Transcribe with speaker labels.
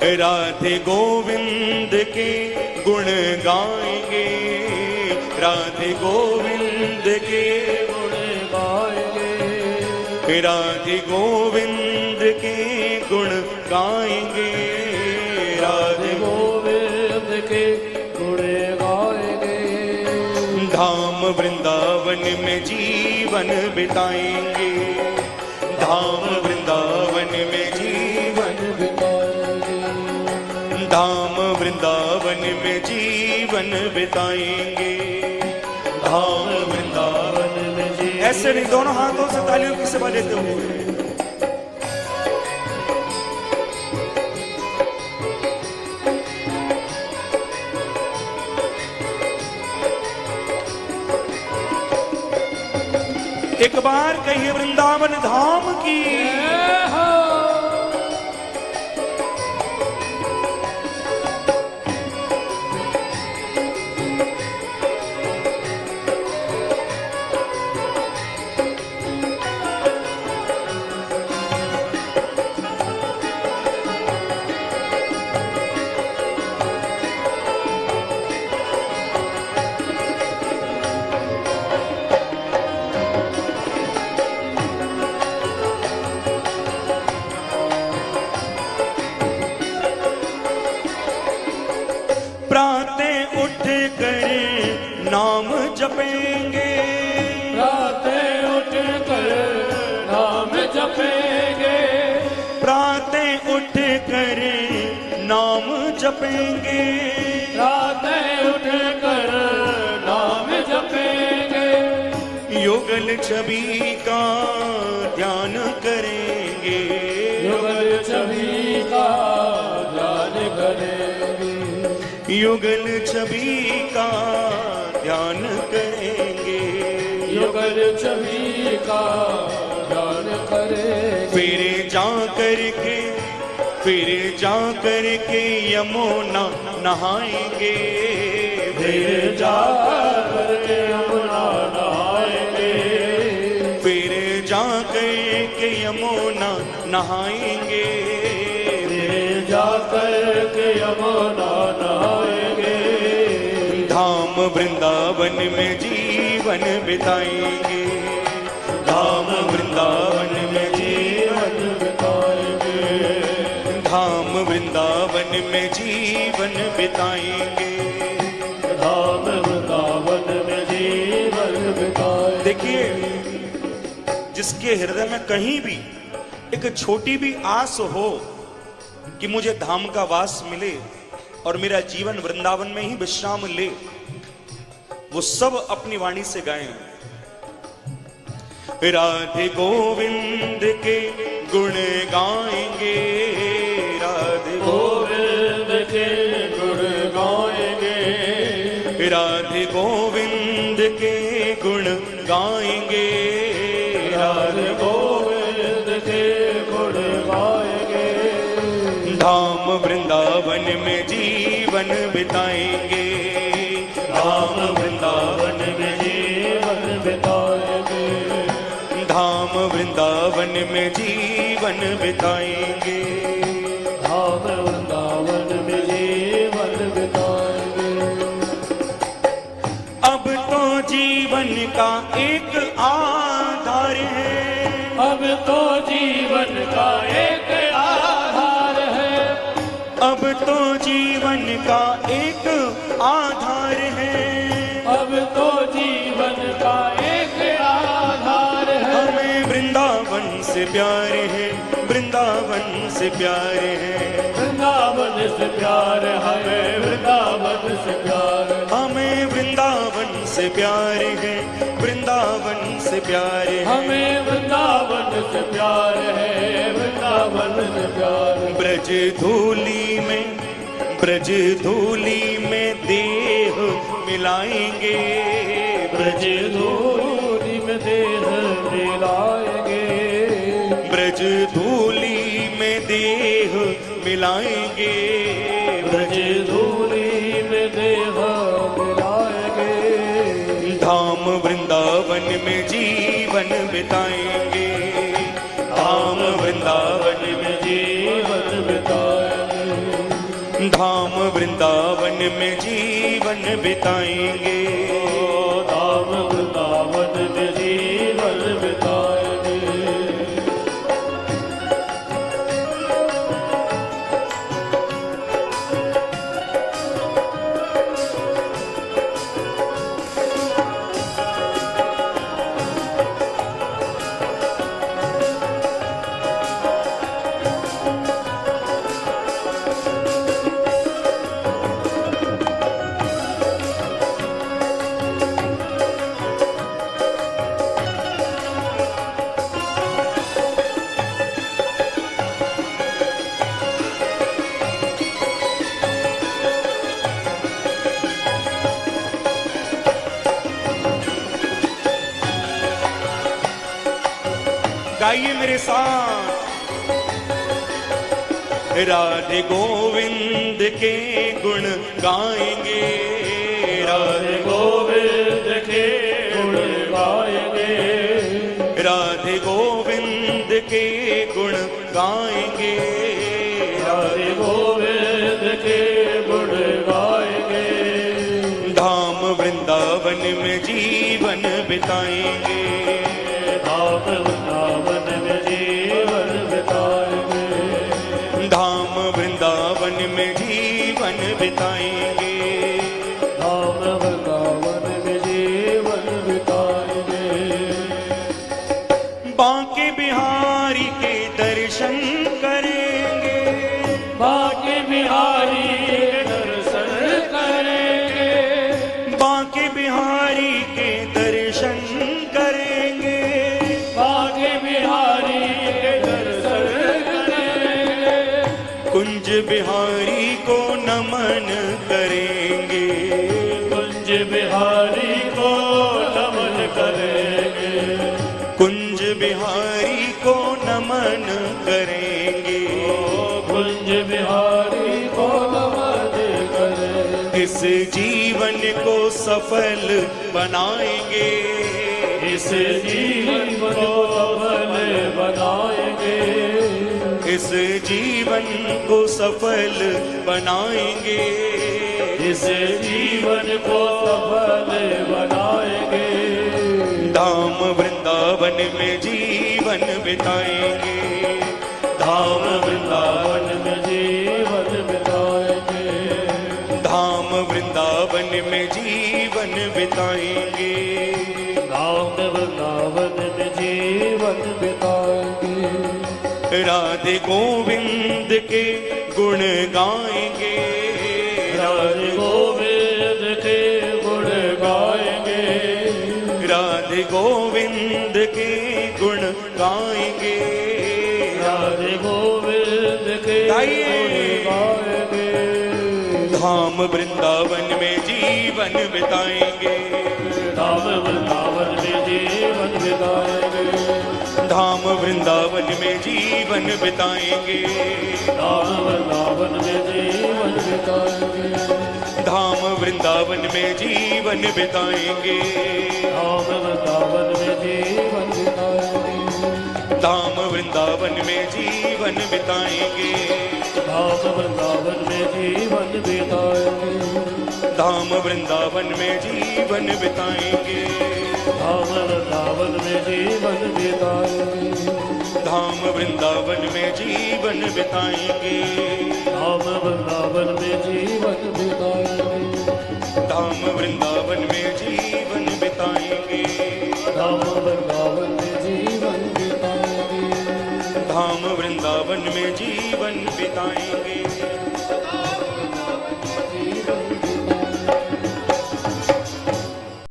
Speaker 1: राधे गोविंद के गुण गाएंगे, राधे गोविंद के
Speaker 2: गुण गाएंगे,
Speaker 1: राधे गोविंद के गुण गाएंगे, राधे
Speaker 2: गोविंद के गुण गाएंगे।
Speaker 1: धाम वृंदावन में जीवन बिताएंगे, धाम वृंदावन में जीवन
Speaker 2: बिताएंगे,
Speaker 1: धाम वृंदावन में जीवन बिताएंगे, धाम वृंदावन में जीवन। ऐसे नहीं, दोनों हाथों से तालियों की सेवा लेते हुए एक बार कहिए वृंदावन धाम की। प्रातः उठ कर नाम जपेंगे,
Speaker 2: प्रातः उठ कर नाम जपेंगे,
Speaker 1: प्रातः उठ कर नाम जपेंगे,
Speaker 2: प्रातः उठ कर नाम जपेंगे,
Speaker 1: युगल छवि का ध्यान करेंगे,
Speaker 2: युगल छवि का ध्यान करेंगे,
Speaker 1: युगल छवि का ध्यान करेंगे,
Speaker 2: युगल छवि का ध्यान करेंगे।
Speaker 1: फिर जा करके यमुना नहाएंगे,
Speaker 2: फिर जा करके यमुना नहाएंगे,
Speaker 1: फिर जा करके यमुना नहाएंगे,
Speaker 2: फिर जा करके यमुना नहाएंगे,
Speaker 1: धाम वृंदावन में जीवन बिताएंगे, धाम वृंदावन में जीवन
Speaker 2: बिताएंगे,
Speaker 1: धाम वृंदावन में जीवन बिताएंगे,
Speaker 2: धाम वृंदावन में जीवन बिताएंगे।
Speaker 1: देखिए, जिसके हृदय में कहीं भी एक छोटी भी आस हो कि मुझे धाम का वास मिले और मेरा जीवन वृंदावन में ही विश्राम ले, वो सब अपनी वाणी से गाएं। राधे गोविंद के गुण गाएंगे, राधे
Speaker 2: गोविंद के गुण गाएंगे,
Speaker 1: राधे गोविंद के गुण गाएंगे, राधे
Speaker 2: गोविंद के गुण गाएंगे,
Speaker 1: धाम वृंदावन में जीवन बिताएंगे, धाम वृंदावन में
Speaker 2: जीवन बिताएंगे,
Speaker 1: धाम वृंदावन में जीवन बिताएंगे,
Speaker 2: धाम वृंदावन में जीवन बिताएंगे।
Speaker 1: अब तो जीवन का एक आधार है,
Speaker 2: अब तो जीवन का एक आधार है,
Speaker 1: अब तो जीवन का एक आधार है,
Speaker 2: अब तो जीवन का एक आधार है।
Speaker 1: हमें वृंदावन से प्यार है, वृंदावन से प्यार है,
Speaker 2: वृंदावन से प्यार हमें, वृंदावन से प्यार
Speaker 1: हमें वृंदावन से प्यार है, वृंदावन से प्यार है,
Speaker 2: हमें वृंदावन से प्यार है, वृंदावन से प्यार।
Speaker 1: ब्रज धूली में देह मिलाएंगे,
Speaker 2: ब्रज धूली में देह मिलाएंगे,
Speaker 1: ब्रज धूली में देह मिलाएंगे,
Speaker 2: ब्रज धूली में देह मिलाएंगे,
Speaker 1: धाम वृंदावन में जीवन बिताएंगे, धाम वृंदावन में
Speaker 2: जीवन बिताएंगे,
Speaker 1: वृंदावन में जीवन बिताएंगे,
Speaker 2: धाम वृंदावन में जीवन बिताएंगे।
Speaker 1: गाइए मेरे साथ। राधे गोविंद के गुण गाएंगे,
Speaker 2: राधे गोविंद के गुण गाएंगे,
Speaker 1: राधे गोविंद के गुण गाएंगे,
Speaker 2: राधे गोविंद के गुण गाएंगे।
Speaker 1: धाम वृंदावन में जीवन बिताएंगे,
Speaker 2: धाम वृंदावन में जीवन बिताएंगे,
Speaker 1: धाम वृंदावन में जीवन बिताएंगे,
Speaker 2: धाम वृंदावन में जीवन बिताएंगे।
Speaker 1: बांके बिहारी के दर्शन करेंगे,
Speaker 2: बांके बिहारी के दर्शन करेंगे,
Speaker 1: बांके बिहारी के दर्शन करेंगे,
Speaker 2: बांके बिहारी के दर्शन करेंगे,
Speaker 1: कुंज बिहारी को नमन करेंगे,
Speaker 2: कुंज बिहारी को नमन करेंगे,
Speaker 1: कुंज बिहारी को नमन करेंगे,
Speaker 2: कुंज बिहारी को नमन करेंगे।
Speaker 1: इस जीवन को सफल बनाएंगे,
Speaker 2: इस जीवन को सफल बनाएंगे,
Speaker 1: इस जीवन को सफल बनाएंगे,
Speaker 2: इस जीवन को सफल बनाएंगे।
Speaker 1: धाम वृंदावन में जीवन बिताएंगे,
Speaker 2: धाम वृंदावन में जीवन बिताएंगे,
Speaker 1: धाम वृंदावन में जीवन बिताएंगे,
Speaker 2: धाम वृंदावन में जीवन बिताएंगे।
Speaker 1: राधे गोविंद के गुण गाएंगे,
Speaker 2: राधे गोविंद के गुण गाएंगे,
Speaker 1: राधे गोविंद के गुण गाएंगे,
Speaker 2: राधे गोविंद के
Speaker 1: गाइए।
Speaker 2: गुण गाएंगे।
Speaker 1: धाम वृंदावन में जीवन बिताएंगे,
Speaker 2: धाम वृंदावन में जीवन बिताएंगे,
Speaker 1: धाम वृंदावन में जीवन बिताएंगे,
Speaker 2: धाम वृंदावन में जीवन बिताएंगे,
Speaker 1: धाम वृंदावन में जीवन बिताएंगे,
Speaker 2: धाम वृंदावन में जीवन बिताएंगे,
Speaker 1: धाम वृंदावन में जीवन बिताएंगे,
Speaker 2: धाम वृंदावन में जीवन बिताएंगे,
Speaker 1: धाम वृंदावन में जीवन बिताएंगे,
Speaker 2: धाम वृंदावन में जीवन बिताएंगे,
Speaker 1: धाम वृंदावन में जीवन बिताएंगे,
Speaker 2: धाम वृंदावन में जीवन बिताएंगे,
Speaker 1: धाम वृंदावन में जीवन बिताएंगे,
Speaker 2: धाम वृंदावन में जीवन बिताएंगे,
Speaker 1: धाम वृंदावन में जीवन बिताएंगे।